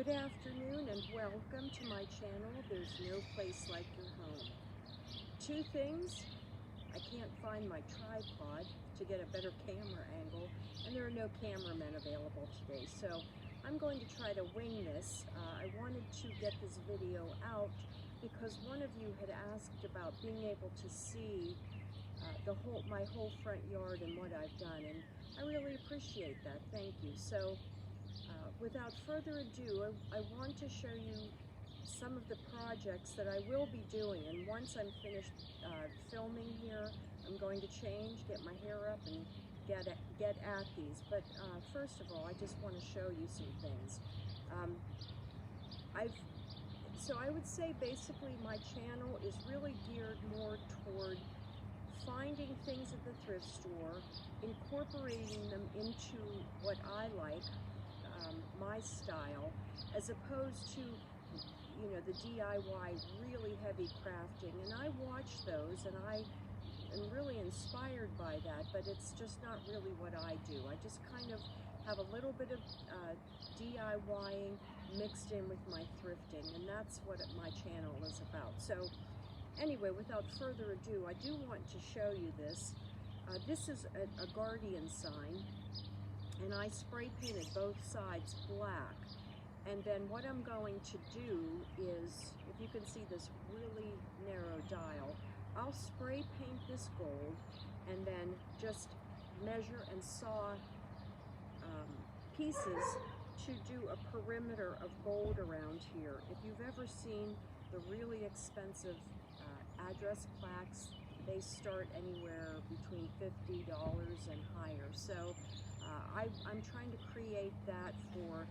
Good afternoon and welcome to my channel, There's No Place Like Your Home. Two things: I can't find my tripod to get a better camera angle, and there are no cameramen available today, so I'm going to try to wing this. I wanted to get this video out because one of you had asked about being able to see my whole front yard and what I've done, and I really appreciate that. Thank you. So without further ado, I want to show you some of the projects that I will be doing, and once I'm finished filming here, I'm going to change, get my hair up, and get at these. But first of all, I just want to show you some things. So I would say basically my channel is really geared more toward finding things at the thrift store, incorporating them into what I like, my style, as opposed to, you know, the DIY really heavy crafting. And I watch those and I am really inspired by that, but it's just not really what I do. I just kind of have a little bit of DIYing mixed in with my thrifting, and that's what my channel is about. So anyway, without further ado, I do want to show you this. This is a guardian sign, and I spray painted both sides black. And then what I'm going to do is, if you can see this really narrow dial, I'll spray paint this gold and then just measure and saw pieces to do a perimeter of gold around here. If you've ever seen the really expensive address plaques, they start anywhere between $50 and higher. So I'm trying to create that for,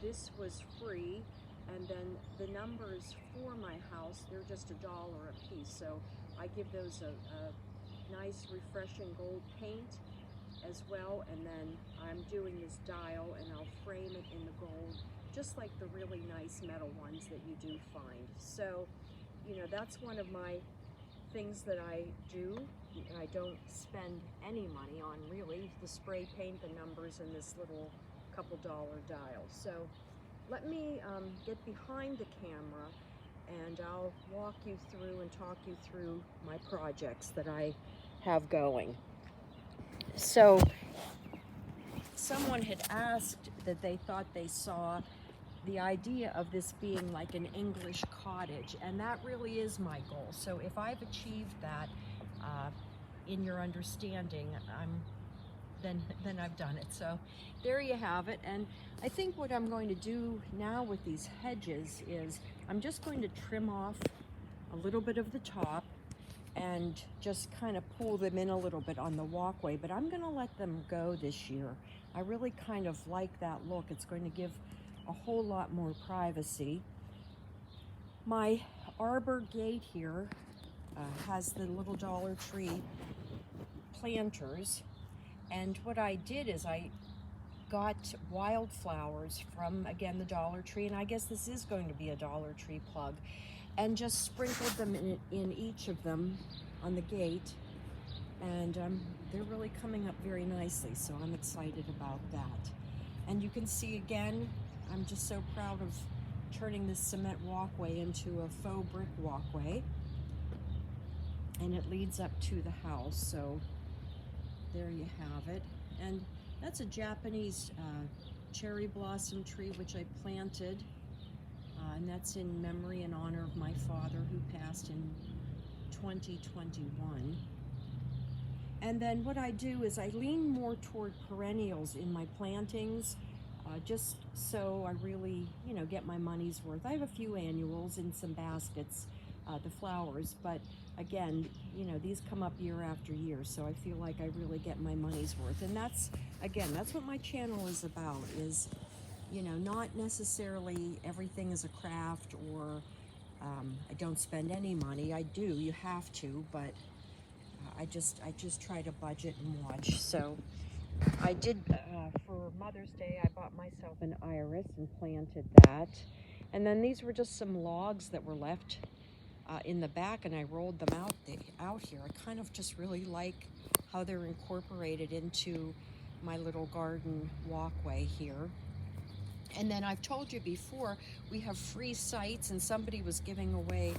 this was free, and then the numbers for my house, they're just $1 a piece. So I give those a nice refreshing gold paint as well, and then I'm doing this dial and I'll frame it in the gold, just like the really nice metal ones that you do find. So, you know, that's one of my things that I do. I don't spend any money on really the spray paint, the numbers, and this little couple dollar dial. So let me get behind the camera and I'll walk you through and talk you through my projects that I have going. So someone had asked that they thought they saw the idea of this being like an English cottage, and that really is my goal. So if I've achieved that in your understanding, then I've done it. So there you have it. And I think what I'm going to do now with these hedges is I'm just going to trim off a little bit of the top and just kind of pull them in a little bit on the walkway, but I'm going to let them go this year. I really kind of like that look. It's going to give a whole lot more privacy. My arbor gate here has the little Dollar Tree planters, and what I did is I got wildflowers from, again, the Dollar Tree, and I guess this is going to be a Dollar Tree plug, and just sprinkled them in each of them on the gate, and they're really coming up very nicely, so I'm excited about that. And you can see, again, I'm just so proud of turning this cement walkway into a faux brick walkway, and it leads up to the house. So there you have it. And that's a Japanese cherry blossom tree which I planted, and that's in memory and honor of my father who passed in 2021. And then what I do is I lean more toward perennials in my plantings, just so I really, you know, get my money's worth. I have a few annuals in some baskets, the flowers, but again, you know, these come up year after year, so I feel like I really get my money's worth. And that's, again, that's what my channel is about, is, you know, not necessarily everything is a craft, or I don't spend any money. I do, you have to, but I just try to budget and watch. So I did, for Mother's Day, I bought myself an iris and planted that. And then these were just some logs that were left in the back, and I rolled them out here. I kind of just really like how they're incorporated into my little garden walkway here. And then I've told you before, we have free sites, and somebody was giving away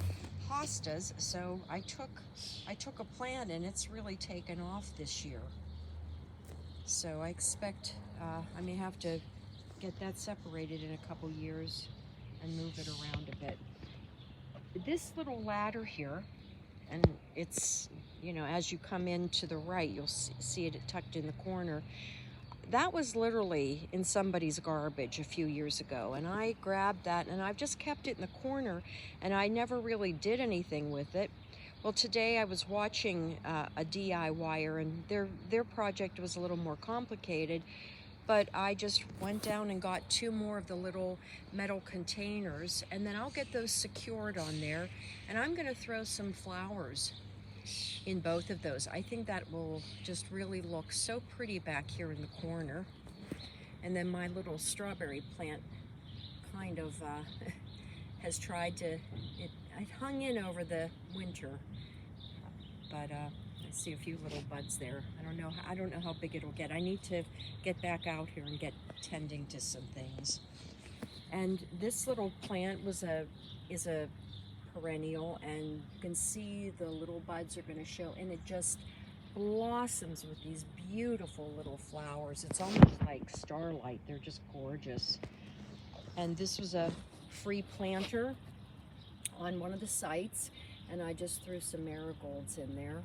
hostas, so I took a plant, and it's really taken off this year. So I expect I may have to get that separated in a couple years and move it around a bit. This little ladder here, and it's, you know, as you come in to the right, you'll see it tucked in the corner. That was literally in somebody's garbage a few years ago, and I grabbed that, and I've just kept it in the corner, and I never really did anything with it. Well, today I was watching a DIYer, and their project was a little more complicated, but I just went down and got 2 more of the little metal containers, and then I'll get those secured on there, and I'm going to throw some flowers in both of those. I think that will just really look so pretty back here in the corner. And then my little strawberry plant kind of has tried to, it hung in over the winter, but I see a few little buds there. I don't know how big it'll get. I need to get back out here and get tending to some things. And this little plant is a perennial, and you can see the little buds are going to show, and it just blossoms with these beautiful little flowers. It's almost like starlight. They're just gorgeous. And this was a free planter on one of the sites, and I just threw some marigolds in there,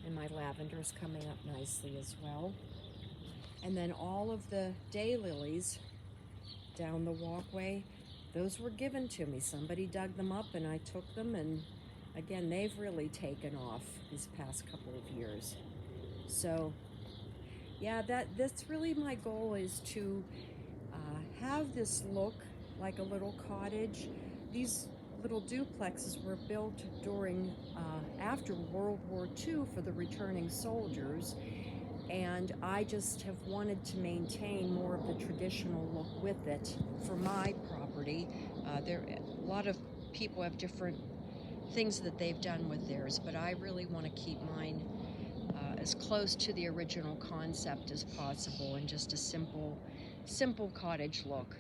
and my lavender is coming up nicely as well. And then all of the daylilies down the walkway, those were given to me. Somebody dug them up and I took them, and again, they've really taken off these past couple of years. So yeah, that's really my goal, is to have this look like a little cottage. These little duplexes were built during after World War II for the returning soldiers, and I just have wanted to maintain more of the traditional look with it for my property. A lot of people have different things that they've done with theirs, but I really want to keep mine as close to the original concept as possible, and just a simple cottage look.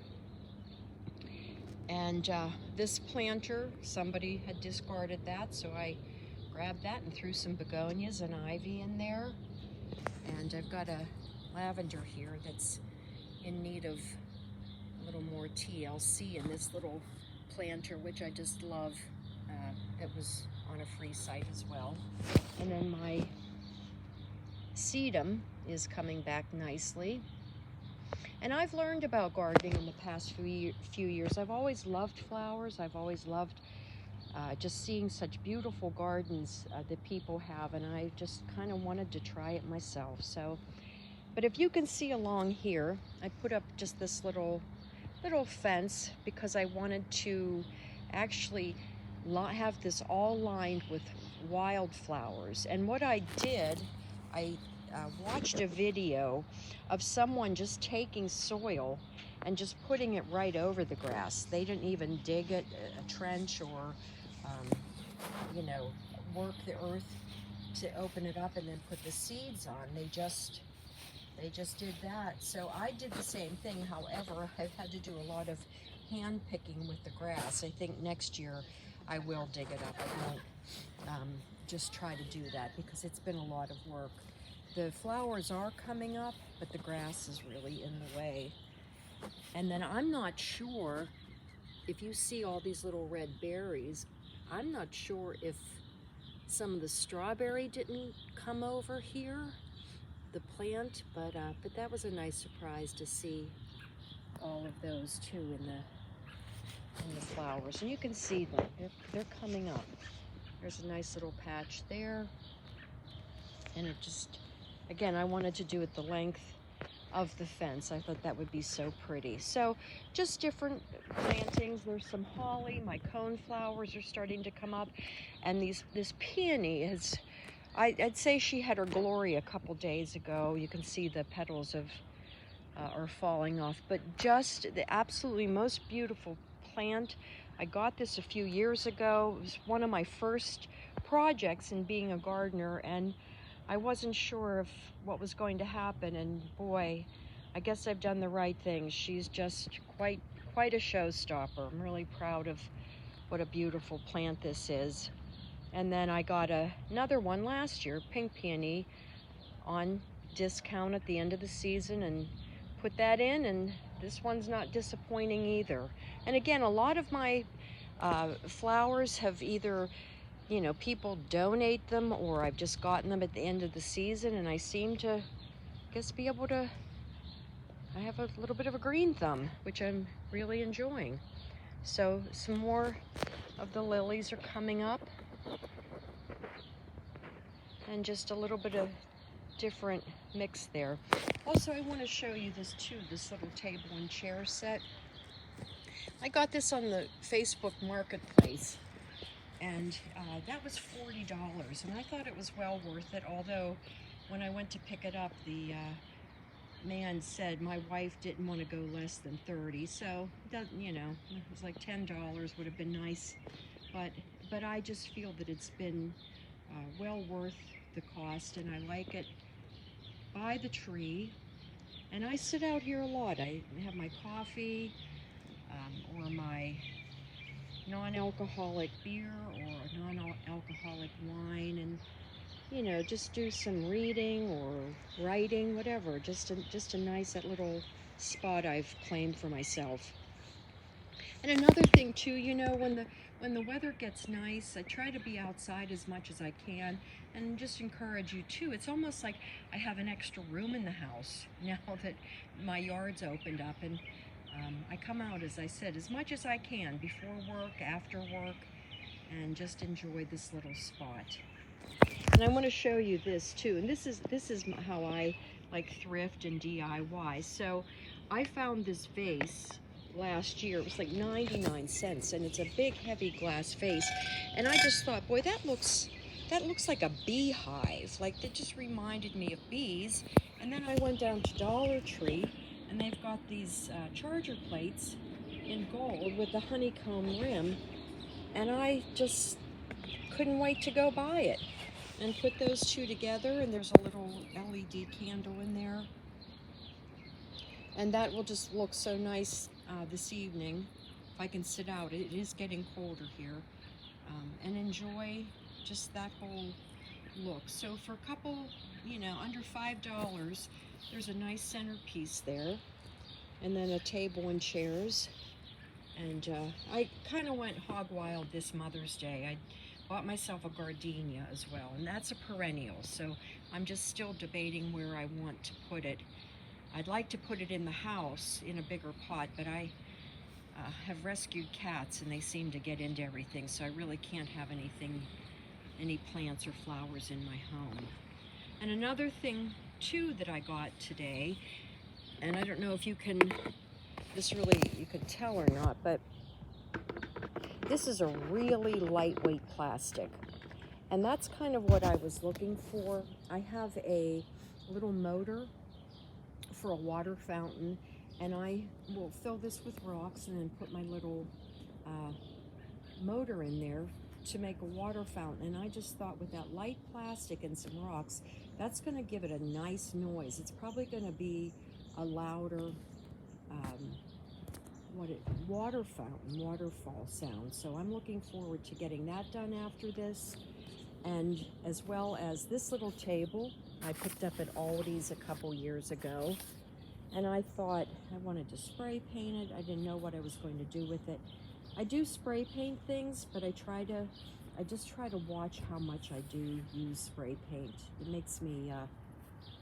And this planter, somebody had discarded that, so I grabbed that and threw some begonias and ivy in there. And I've got a lavender here that's in need of a little more TLC in this little planter, which I just love. It was on a free site as well. And then my sedum is coming back nicely. And I've learned about gardening in the past few years. I've always loved flowers. I've always loved just seeing such beautiful gardens that people have, and I just kind of wanted to try it myself. So, but if you can see along here, I put up just this little fence because I wanted to actually have this all lined with wildflowers. And what I did, I watched a video of someone just taking soil and just putting it right over the grass. They didn't even dig a trench or work the earth to open it up and then put the seeds on. They just did that. So I did the same thing. However, I've had to do a lot of hand picking with the grass. I think next year I will dig it up. I won't just try to do that because it's been a lot of work. The flowers are coming up, but the grass is really in the way. And then I'm not sure if you see all these little red berries. I'm not sure if some of the strawberry didn't come over here, the plant, but that was a nice surprise to see all of those too in the flowers. And you can see them; they're coming up. There's a nice little patch there, and it just, again, I wanted to do it the length of the fence. I thought that would be so pretty. So just different plantings. There's some holly. My cone flowers are starting to come up, and this peony is, I'd say she had her glory a couple days ago. You can see the petals are falling off, but just the absolutely most beautiful plant. I got this a few years ago. It was one of my first projects in being a gardener, and I wasn't sure of what was going to happen, and boy, I guess I've done the right thing. She's just quite a showstopper. I'm really proud of what a beautiful plant this is. And then I got another one last year, pink peony, on discount at the end of the season, and put that in, and this one's not disappointing either. And again, a lot of my flowers have either, you know, people donate them, or I've just gotten them at the end of the season, and I seem to, I guess, be able to, I have a little bit of a green thumb, which I'm really enjoying. So some more of the lilies are coming up, and just a little bit of different mix there. Also, I want to show you this too, this little table and chair set. I got this on the Facebook Marketplace, and that was $40, and I thought it was well worth it, although when I went to pick it up, the man said my wife didn't want to go less than 30, so you know, it was like $10 would have been nice, but I just feel that it's been well worth the cost, and I like it by the tree. And I sit out here a lot. I have my coffee or my non-alcoholic beer or non-alcoholic wine, and you know, just do some reading or writing, whatever. Just a nice little spot I've claimed for myself. And another thing too, you know, when the weather gets nice, I try to be outside as much as I can, and just encourage you too. It's almost like I have an extra room in the house now that my yard's opened up, and I come out, as I said, as much as I can before work, after work, and just enjoy this little spot. And I want to show you this too, and this is how I like thrift and DIY. So I found this vase last year. It was like 99 cents, and it's a big heavy glass vase, and I just thought, boy, that looks like a beehive. Like, it just reminded me of bees. And then I went down to Dollar Tree, and they've got these charger plates in gold with the honeycomb rim, and I just couldn't wait to go buy it and put those two together. And there's a little LED candle in there, and that will just look so nice this evening if I can sit out. It is getting colder here, and enjoy just that whole look. So for a couple, you know, under $5, there's a nice centerpiece there, and then a table and chairs. And I kind of went hog wild this Mother's Day. I bought myself a gardenia as well, and that's a perennial, so I'm just still debating where I want to put it. I'd like to put it in the house in a bigger pot, but I have rescued cats, and they seem to get into everything, so I really can't have any plants or flowers in my home. And another thing too that I got today, and I don't know if you can tell or not, but this is a really lightweight plastic, and that's kind of what I was looking for. I have a little motor for a water fountain, and I will fill this with rocks and then put my little motor in there to make a water fountain. And I just thought, with that light plastic and some rocks, that's going to give it a nice noise. It's probably going to be a louder waterfall sound. So I'm looking forward to getting that done after this. And as well as this little table I picked up at Aldi's a couple years ago, and I thought I wanted to spray paint it. I didn't know what I was going to do with it. I do spray paint things, but I just try to watch how much I do use spray paint. It makes me,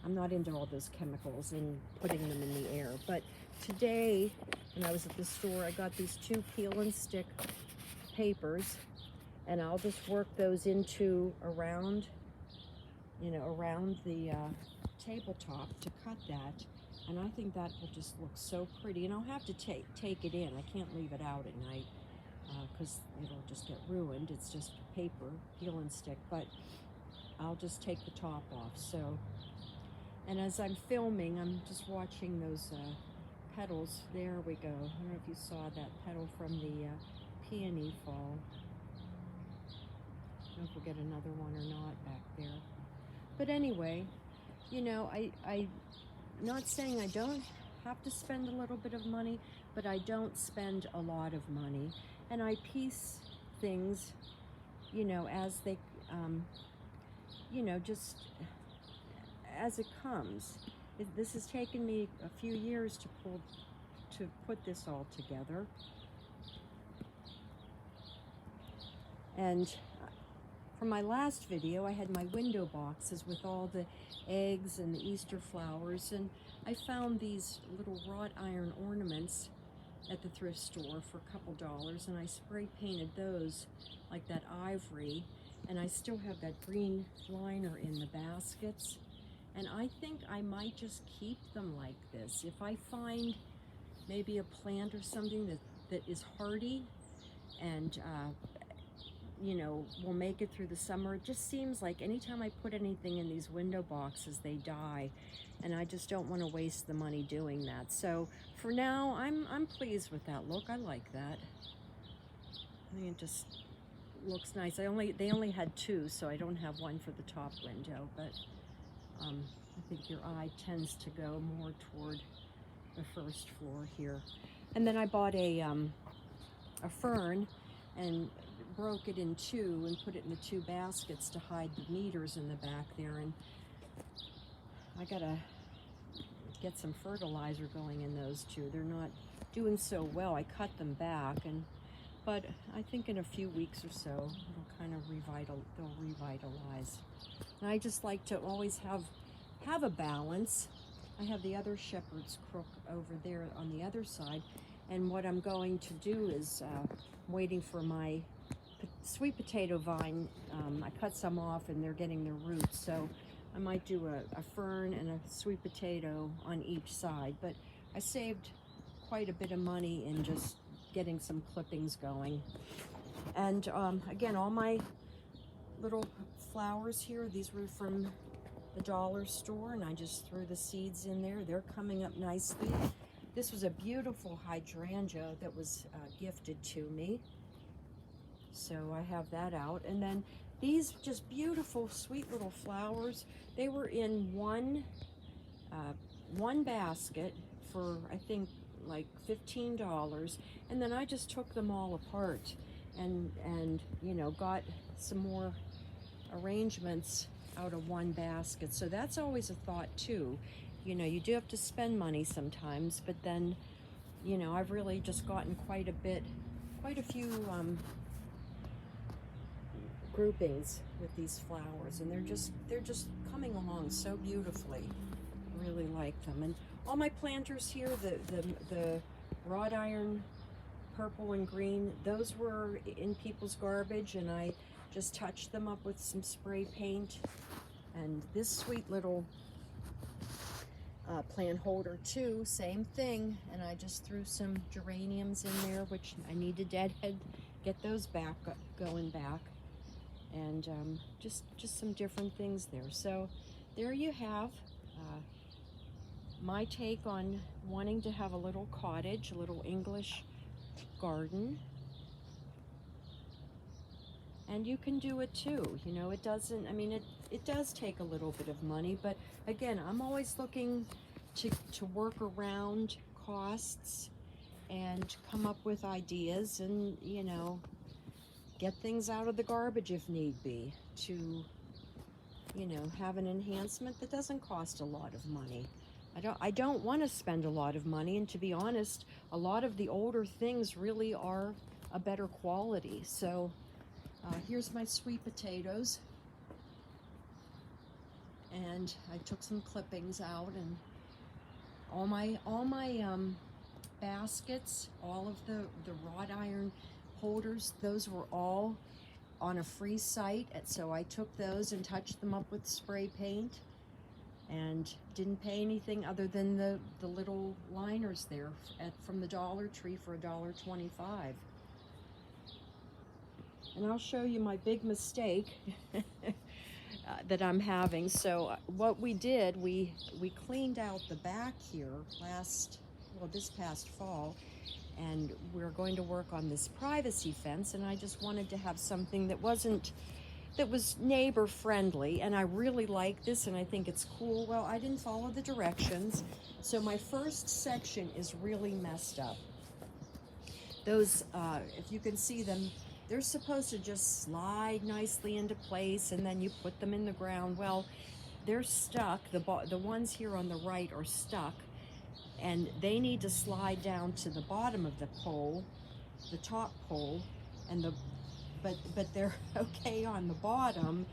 I'm not into all those chemicals and putting them in the air. But today, when I was at the store, I got these 2 peel and stick papers, and I'll just work those into around the tabletop to cut that. And I think that will just look so pretty. And I'll have to take it in. I can't leave it out at night because it'll just get ruined. It's just paper, peel and stick. But I'll just take the top off. So, and as I'm filming, I'm just watching those petals. There we go. I don't know if you saw that petal from the peony fall. I don't know if we'll get another one or not back there. But anyway, you know, I'm not saying I don't have to spend a little bit of money, but I don't spend a lot of money. And I piece things, you know, as they, you know, just as it comes. This has taken me a few years to put this all together. And for my last video, I had my window boxes with all the eggs and the Easter flowers, and I found these little wrought iron ornaments at the thrift store for a couple dollars, and I spray painted those like that ivory, and I still have that green liner in the baskets. And I think I might just keep them like this. If I find maybe a plant or something that is hardy and you know, will make it through the summer. It just seems like anytime I put anything in these window boxes, they die, and I just don't want to waste the money doing that. So for now, I'm pleased with that look. I like that. I think it just looks nice. They only had two, so I don't have one for the top window, but I think your eye tends to go more toward the first floor here. And then I bought a fern and broke it in two and put it in the two baskets to hide the meters in the back there. And I gotta get some fertilizer going in those two. They're not doing so well. I cut them back, but I think in a few weeks or so it'll kind of they'll revitalize. And I just like to always have a balance. I have the other shepherd's crook over there on the other side, and what I'm going to do is waiting for my sweet potato vine. I cut some off and they're getting their roots, so I might do a fern and a sweet potato on each side. But I saved quite a bit of money in just getting some clippings going. And again, all my little flowers here, these were from the dollar store, and I just threw the seeds in there. They're coming up nicely. This was a beautiful hydrangea that was gifted to me, so I have that out. And then these just beautiful, sweet little flowers. They were in one basket for, I think, like $15, and then I just took them all apart and you know, got some more arrangements out of one basket. So that's always a thought too. You know, you do have to spend money sometimes, but then, you know, I've really just gotten quite a few groupings with these flowers, and they're just coming along so beautifully. I really like them. And all my planters here, the wrought iron purple and green, those were in people's garbage, and I just touched them up with some spray paint. And this sweet little plant holder too, same thing, and I just threw some geraniums in there, which I need to deadhead, get those back going back, and just some different things there. So there you have my take on wanting to have a little cottage, a little English garden. And you can do it too. You know, it doesn't, I mean, it does take a little bit of money, but again, I'm always looking to work around costs and come up with ideas and, you know, get things out of the garbage if need be, to, you know, have an enhancement that doesn't cost a lot of money. I don't want to spend a lot of money, and to be honest, a lot of the older things really are a better quality. So here's my sweet potatoes, and I took some clippings out, and all my baskets, all of the wrought iron holders, those were all on a free site, and so I took those and touched them up with spray paint and didn't pay anything other than the little liners there from the Dollar Tree for $1.25. And I'll show you my big mistake that I'm having. So what we did, we cleaned out the back here this past fall, and we're going to work on this privacy fence, and I just wanted to have something that wasn't that was neighbor friendly, and I really like this and I think it's cool. Well, I didn't follow the directions, so my first section is really messed up. Those, if you can see them, they're supposed to just slide nicely into place and then you put them in the ground. Well, they're stuck. The ones here on the right are stuck, and they need to slide down to the bottom of the pole, the top pole, and but they're okay on the bottom,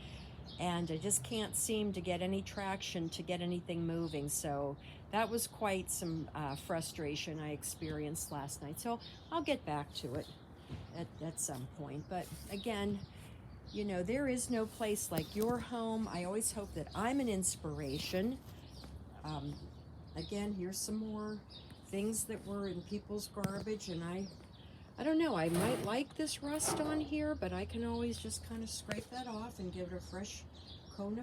and I just can't seem to get any traction to get anything moving. So that was quite some frustration I experienced last night. So I'll get back to it at some point. But again, you know, there is no place like your home. I always hope that I'm an inspiration. Again, here's some more things that were in people's garbage, and I don't know, I might like this rust on here, but I can always just kind of scrape that off and give it a fresh coat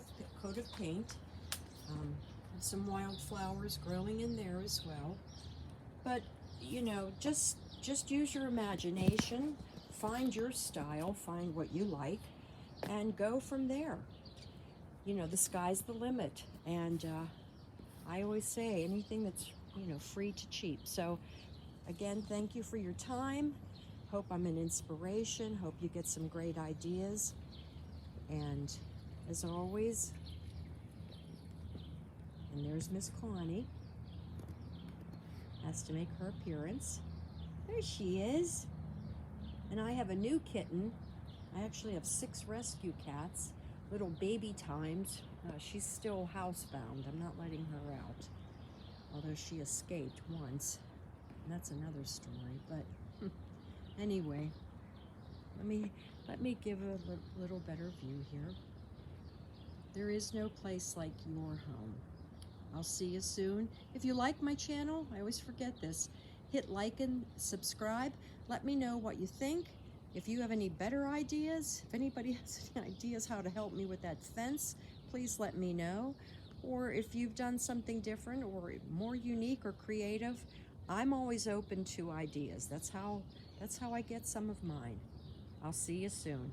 of paint. Some wildflowers growing in there as well. But, you know, just use your imagination, find your style, find what you like, and go from there. You know, the sky's the limit. And I always say anything that's, you know, free to cheap. So again, thank you for your time. Hope I'm an inspiration. Hope you get some great ideas. And as always, and there's Miss Connie. Has to make her appearance. There she is. And I have a new kitten. I actually have 6 rescue cats, little baby times. She's still housebound. I'm not letting her out, although she escaped once. And that's another story. But anyway, let me give a little better view here. There is no place like your home. I'll see you soon. If you like my channel, I always forget this, hit like and subscribe. Let me know what you think. If you have any better ideas, if anybody has any ideas how to help me with that fence, please let me know. Or if you've done something different or more unique or creative, I'm always open to ideas. That's how I get some of mine. I'll see you soon.